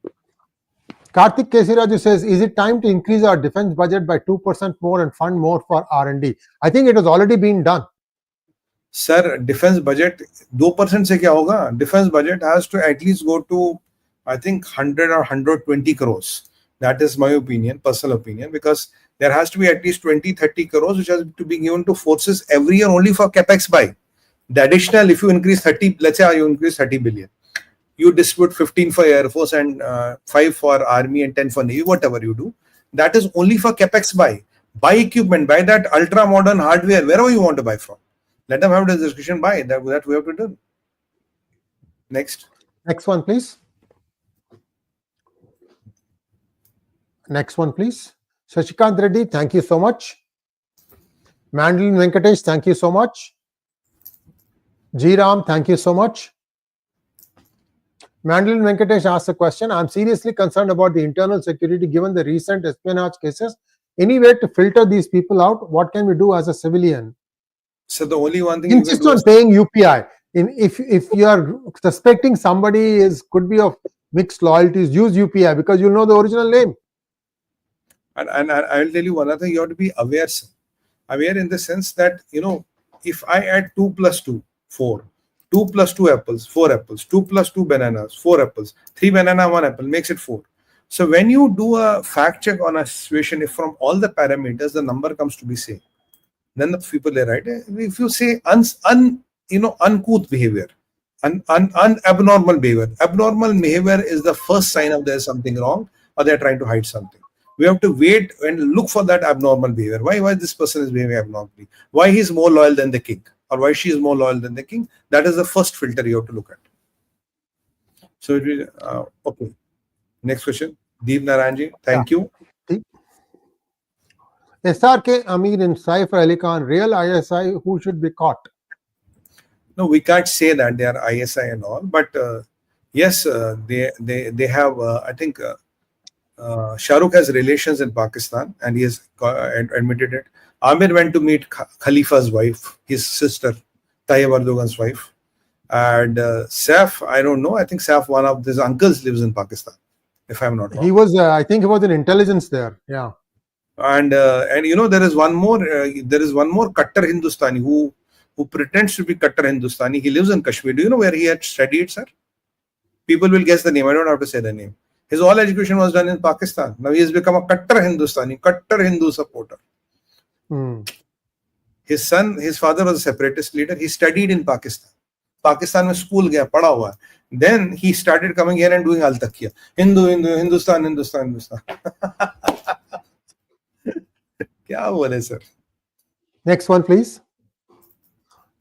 𝗥𝗘𝗙𝗥𝗏 says, is it time to increase our defense budget by 2% more and fund more for R&D? I think it has already been done. Sir, defense budget 2% से क्या होगा? Defense budget has to at least go to, I think, 100 or 120 crores. That is my opinion, personal opinion, because there has to be at least 20-30 crores which has to be given to forces every year only for capex buy. The additional, if you increase 30, let's say you increase 30 billion, you distribute 15 for Air Force and 5 for Army and 10 for Navy, whatever you do, that is only for capex buy. Buy equipment, buy that ultra modern hardware, wherever you want to buy from. Let them have the discussion, buy that we have to do. Next one, please. Next one, please. Shashikant Reddy, thank you so much. Mandalin Venkatesh, thank you so much. G Ram, thank you so much. Mandalin Venkatesh asked a question. I'm seriously concerned about the internal security given the recent espionage cases. Any way to filter these people out? What can we do as a civilian? So the only one thing insist on paying UPI. If you are suspecting somebody could be of mixed loyalties, use UPI because you'll know the original name. And I'll tell you one other thing, you have to be aware, sir. Aware in the sense that, if I add 2 plus 2, 4, 2 plus 2 apples, 4 apples, 2 plus 2 bananas, 4 apples, 3 banana, 1 apple, makes it 4. So when you do a fact check on a situation, if from all the parameters, the number comes to be same, then the people are right. If you say uncouth behavior, abnormal behavior, abnormal behavior is the first sign of there's something wrong or they're trying to hide something. We have to wait and look for that abnormal behavior. Why this person is behaving abnormally? Why he's more loyal than the king? Or why she is more loyal than the king? That is the first filter you have to look at. So, okay. Next question. Deep Naranji, thank you. SRK Amir and 𝗖𝗎 Ali Khan, real ISI, who should be caught? No, we can't say that they are ISI and all, but yes, they have, I think, Shah Rukh has relations in Pakistan and he has admitted it. Amir went to meet Khalifa's wife, his sister, Tayyib Erdogan's wife. And Saif, I don't know. I think Saif, one of his uncles, lives in Pakistan, if I'm not wrong. He was, I think he was in intelligence there. Yeah. And there is one more Kattar Hindustani who pretends to be Kattar Hindustani. He lives in Kashmir. Do you know where he had studied, sir? People will guess the name. I don't have to say the name. His all education was done in Pakistan. Now he has become a Kattar Hindustani, Kattar Hindu supporter. His father was a separatist leader. He studied in Pakistan. Pakistan mein school gaya, pada hua. Then he started coming here and doing al-Taqiyya. Hindustan. Kya bole, sir? Next one, please.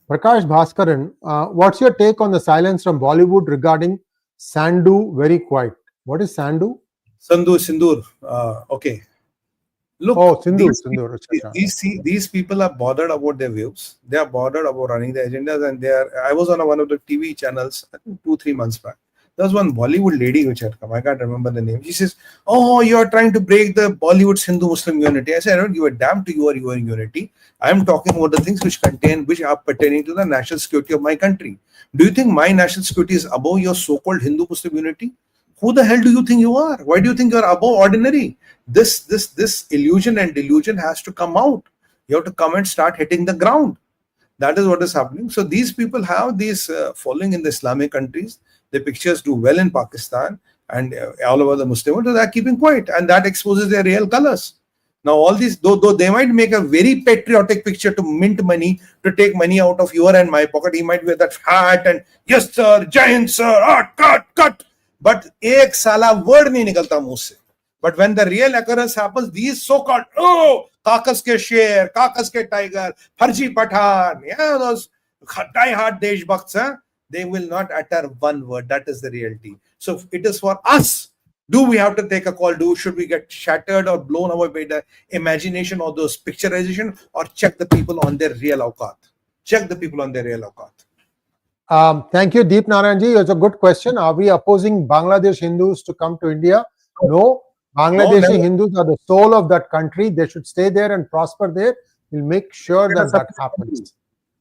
Prakash Bhaskaran, what's your take on the silence from Bollywood regarding Sandu very quiet? What is Sandu? Sindoor. Okay. Look, Sindoor. These people are bothered about their views. They are bothered about running the agendas, and I was on one of the TV channels, I think 2-3 months back. There was one Bollywood lady which had come. I can't remember the name. She says, "Oh, you are trying to break the Bollywood's Hindu-Muslim unity." I said, "I don't give a damn to your unity. I am talking about the things which are pertaining to the national security of my country. Do you think my national security is above your so-called Hindu-Muslim unity? Who the hell do you think you are? Why do you think you are above ordinary? This illusion and delusion has to come out. You have to come and start hitting the ground. That is what is happening." So these people have these following in the Islamic countries. The pictures do well in Pakistan and all over the Muslim world. So they are keeping quiet, and that exposes their real colors. Now all these, though they might make a very patriotic picture to mint money, to take money out of your and my pocket. He might wear that hat and "Yes sir, Giant sir, cut." But ek sala word nahi nikalta muh se. But when the real occurrence happens, these so-called 𝗥𝗘𝗙𝗥𝗏, 𝗥𝗘𝗙𝗥𝗏, Farji Pathan, those die-hard Deshbhakts, they will not utter one word. That is the reality. So it is for us. Do we have to take a call? Should we get shattered or blown away by the imagination or those picturization, or check the people on their real awqat? Check the people on their real awqat. Thank you, Deep Naranji. It's a good question. Are we opposing Bangladesh Hindus to come to India? No. Bangladeshi Hindus are the soul of that country. They should stay there and prosper there. We'll make sure that happens.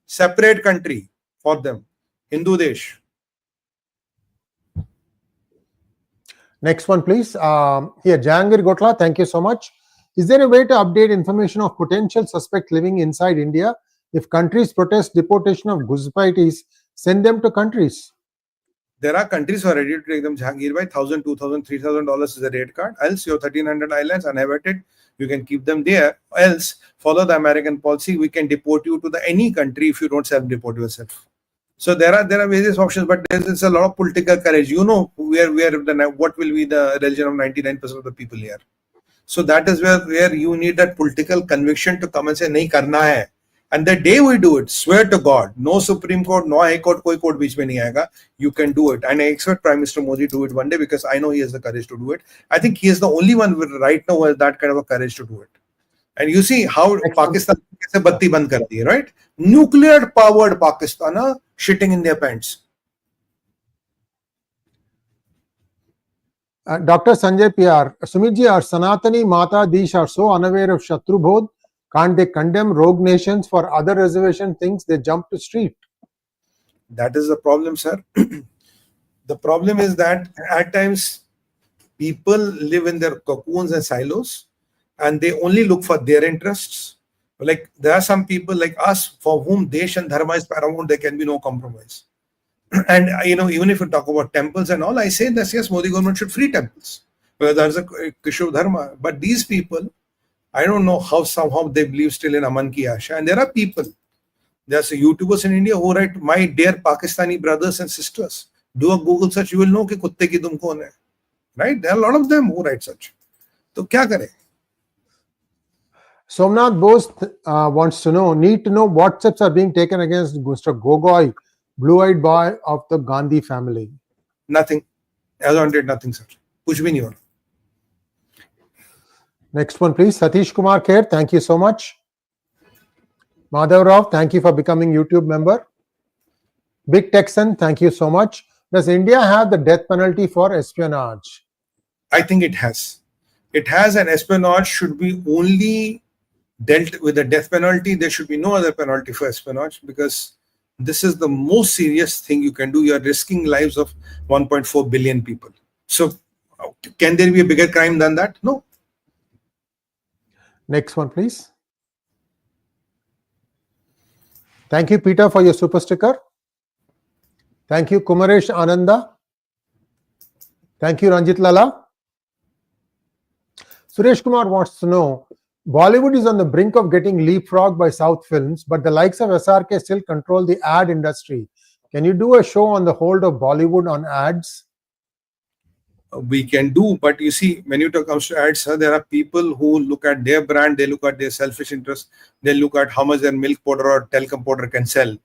Separate country for them. Hindu Desh. Next one, please. Here, 𝗤𝗘𝗙𝗘𝗏, thank you so much. Is there a way to update information of potential suspect living inside India? If countries protest deportation of 𝗥𝗘𝗙𝗪, send them to countries. There are countries who are ready to take them. 𝗤𝗘𝗙𝗪, $1,000, $2,000, $3,000 is a rate card. Else your 1,300 islands unabated, you can keep them there. Else follow the American policy. We can deport you to any country if you don't self-deport yourself. So there are various options, but there's a lot of political courage. You know what will be the religion of 99% of the people here. So that is where you need that political conviction to come and say, nahi karna hai. And the day we do it, swear to God, no Supreme Court, no High Court, koi court beech mein nahi aayega. You can do it. And I expect Prime Minister Modi to do it one day because I know he has the courage to do it. I think he is the only one right now who has that kind of a courage to do it. And you see how Pakistan kaise batti band kar di, right? Nuclear powered Pakistan shitting in their pants. Dr. Sanjay PR, Sumitji, our Sanatani Mata Dish are so unaware of Shatru Bodh. Can't they condemn rogue nations for other reservation things? They jump to street. That is the problem, sir. The problem is that at times people live in their cocoons and silos and they only look for their interests. Like there are some people like us for whom Desh and Dharma is paramount, there can be no compromise. And even if you talk about temples and all, I say that yes, Modi government should free temples. Well, there's a issue of Dharma. But these people, I don't know how somehow they believe still in Aman ki Asha. And there are people, there's YouTubers in India who write, my dear Pakistani brothers and sisters, do a Google search, you will know ki kutte ki dum kaun hai. Right? There are a lot of them who write such. So kya kare? Somnath Bose wants to know what steps are being taken against Mr. Gogoi, blue-eyed boy of the Gandhi family. Nothing. As on date, nothing, sir. Kuch bhi nahi ho. Next one, please. Satish Kumar Kher, thank you so much. Madhav Rao, thank you for becoming YouTube member. Big Texan, thank you so much. Does India have the death penalty for espionage? I think it has. It has, and espionage should be only dealt with the death penalty. There should be no other penalty for espionage because this is the most serious thing you can do. You are risking lives of 1.4 billion people. So can there be a bigger crime than that? No. Next one, please. Thank you, Peter, for your super sticker. Thank you, Kumaresh Ananda. Thank you, Ranjit Lala. Suresh Kumar wants to know, Bollywood is on the brink of getting leapfrogged by South films, but the likes of SRK still control the ad industry. Can you do a show on the hold of Bollywood on ads? We can do, but you see, when it comes to ads, there are people who look at their brand, they look at their selfish interest, they look at how much their milk powder or talcum powder can sell.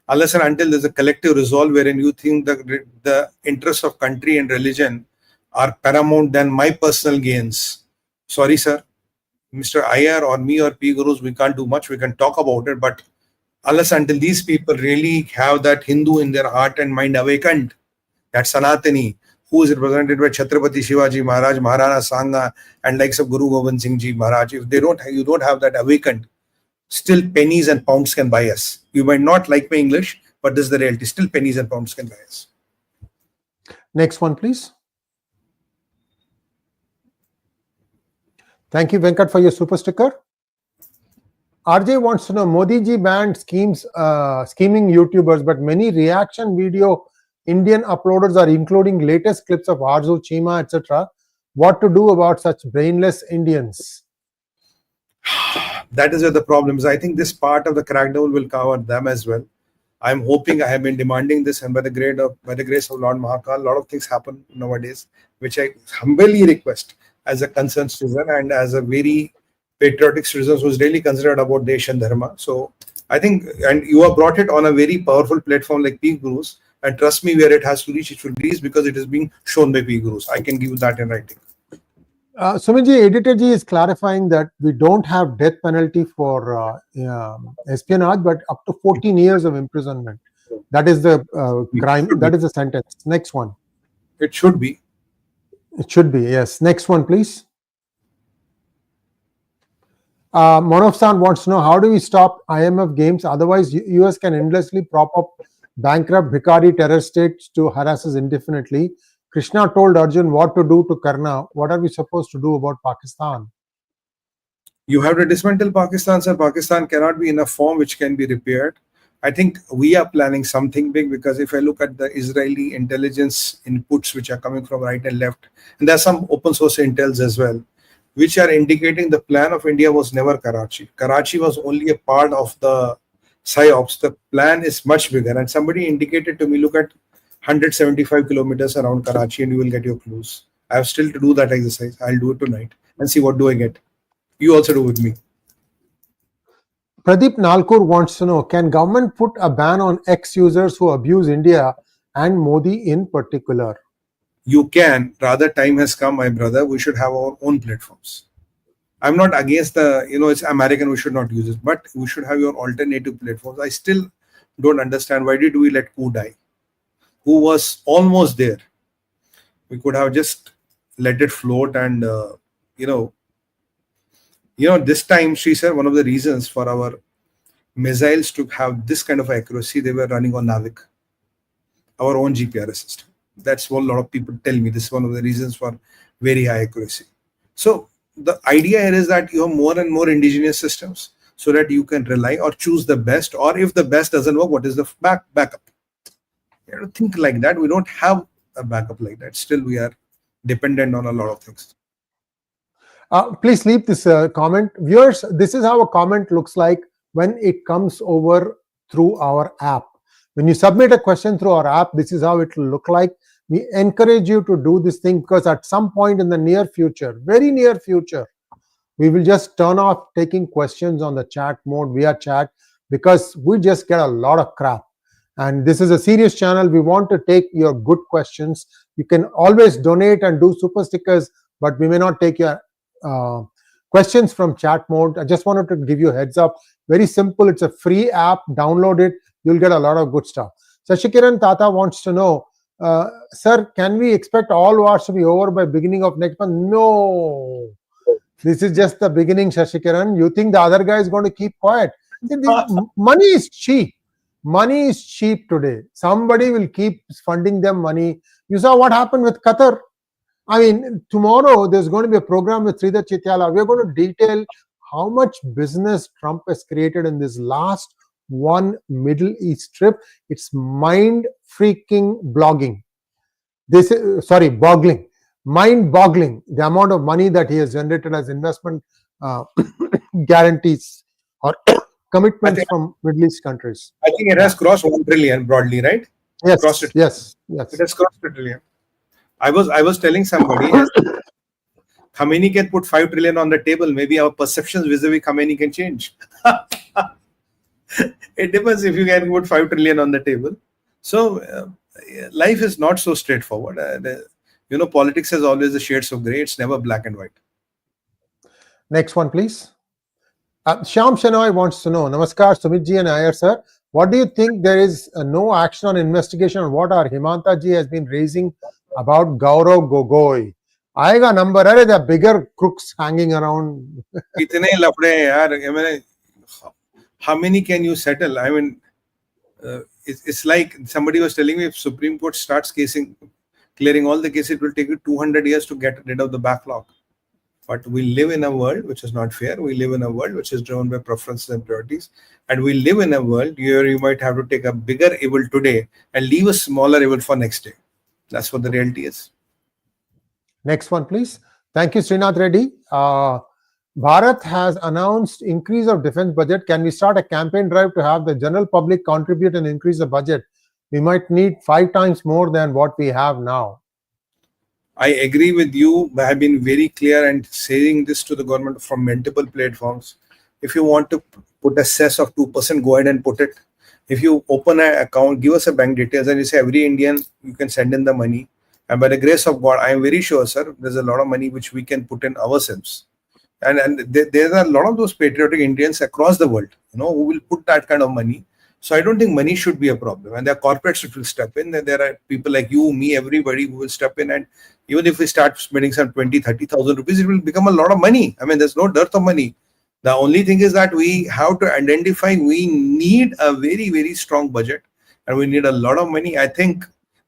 Unless and until there's a collective resolve wherein you think that the interests of country and religion are paramount than my personal gains. Sorry, sir. Mr. Iyer or me or PGurus, we can't do much. We can talk about it, but unless until these people really have that Hindu in their heart and mind awakened, that Sanatani, who is represented by Chhatrapati Shivaji Maharaj, Maharana Sangha, and likes of Guru Gobind Singh Ji Maharaj, if they don't, you don't have that awakened, still pennies and pounds can buy us. You might not like my English, but this is the reality. Still pennies and pounds can buy us. Next one, please. Thank you, Venkat, for your super sticker. RJ wants to know, Modi ji banned scheming YouTubers, but many reaction video Indian uploaders are including latest clips of Arzu, Chima, etc. What to do about such brainless Indians? That is where the problem is. I think this part of the crackdown will cover them as well. I'm hoping, I have been demanding this, and by the grace of Lord Mahakal, a lot of things happen nowadays, which I humbly request as a concerned citizen and as a very patriotic citizen who is really concerned about Desh and Dharma. So I think, and you have brought it on a very powerful platform like PGurus, and trust me, where it has to reach, it will reach because it is being shown by PGurus. I can give you that in writing. Sumitji, Editor Ji is clarifying that we don't have death penalty for espionage, but up to 14 years of imprisonment. That is the crime, that is the sentence. Next one. It should be. It should be, yes. Next one, please. Monofsan wants to know, how do we stop IMF games? Otherwise, US can endlessly prop up bankrupt Bhikhari terror states to harass us indefinitely. Krishna told Arjun what to do to Karna. What are we supposed to do about Pakistan? You have to dismantle Pakistan, sir. Pakistan cannot be in a form which can be repaired. I think we are planning something big, because if I look at the Israeli intelligence inputs which are coming from right and left, and there's some open source intels as well, which are indicating the plan of India was never Karachi. Karachi was only a part of the psyops. The plan is much bigger. And somebody indicated to me, look at 175 kilometers around Karachi and you will get your clues. I have still to do that exercise. I'll do it tonight and see what do I get. You also do with me. Pradeep Nalkur wants to know, can government put a ban on X users who abuse India and Modi in particular? You can. Rather, time has come, my brother. We should have our own platforms. I'm not against the, it's American, we should not use it, but we should have your alternative platforms. I still don't understand, why did we let Q die? Who was almost there? We could have just let it float and, this time, Sree sir, one of the reasons for our missiles to have this kind of accuracy, they were running on NAVIC, our own GPRS system. That's what a lot of people tell me. This is one of the reasons for very high accuracy. So the idea here is that you have more and more indigenous systems so that you can rely or choose the best, or if the best doesn't work, what is the backup? You have to think like that. We don't have a backup like that. Still, we are dependent on a lot of things. Please leave this comment. Viewers, this is how a comment looks like when it comes over through our app. When you submit a question through our app, this is how it will look like. We encourage you to do this thing, because at some point in the near future, very near future, we will just turn off taking questions on the chat mode via chat, because we just get a lot of crap. And this is a serious channel. We want to take your good questions. You can always donate and do super stickers, but we may not take your questions from chat mode. I just wanted to give you a heads up. Very simple. It's a free app. Download it. You'll get a lot of good stuff. Shashi Kiran Tata wants to know, sir, can we expect all wars to be over by beginning of next month? No. This is just the beginning, Shashi Kiran. You think the other guy is going to keep quiet? Money is cheap. Money is cheap today. Somebody will keep funding them money. You saw what happened with Qatar. I mean, tomorrow there's going to be a program with Sridhar Chityala. We're going to detail how much business Trump has created in this last one Middle East trip. It's mind-freaking blogging. Boggling. Mind-boggling the amount of money that he has generated as investment guarantees or commitments from Middle East countries. I think it has crossed 1 trillion broadly, right? Yes. Yes. It has crossed 1 trillion. I was telling somebody, Khomeini can put 5 trillion on the table. Maybe our perceptions vis-a-vis Khomeini can change. It depends if you can put 5 trillion on the table. So life is not so straightforward. Politics has always the shades of grey. It's never black and white. Next one, please. Shyam Shenoy wants to know, Namaskar, Sumit and Iyer sir. What do you think there is no action on investigation on what our Himanta ji has been raising about Gaurav Gogoi? Aega number, there are bigger crooks hanging around. How many can you settle? I mean, it's like somebody was telling me, if Supreme Court starts clearing all the cases, it will take you 200 years to get rid of the backlog. But we live in a world which is not fair. We live in a world which is driven by preferences and priorities. And we live in a world where you might have to take a bigger evil today and leave a smaller evil for next day. That's what the reality is. Next one, please. Thank you, Srinath Reddy. Bharat has announced increase of defense budget. Can we start a campaign drive to have the general public contribute and increase the budget? We might need 5 times more than what we have now. I agree with you. I have been very clear and saying this to the government from multiple platforms. If you want to put a cess of 2%, go ahead and put it. If you open an account, give us a bank details, and you say every Indian, you can send in the money. And by the grace of God, I am very sure, sir, there's a lot of money which we can put in ourselves. And there are a lot of those patriotic Indians across the world, who will put that kind of money. So I don't think money should be a problem. And there are corporates which will step in. And there are people like you, me, everybody who will step in. And even if we start spending some 20,000-30,000 rupees, it will become a lot of money. I mean, there's no dearth of money. The only thing is that we have to identify we need a very, very strong budget. And we need a lot of money. I think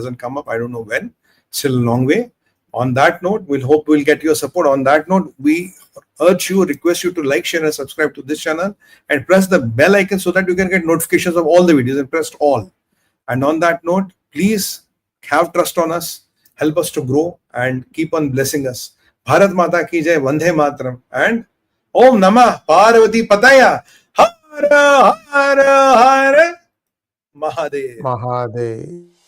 doesn't come up. I don't know when. Still a long way. On that note, we'll get your support. On that note, we request you to like, share, and subscribe to this channel and press the bell icon so that you can get notifications of all the videos, and press all. And on that note, please have trust on us, help us to grow, and keep on blessing us. Bharat Mata ki jai, Vande Mataram, and Om Namah Parvati Pataya, Har Har Har Mahadev. Mahadev.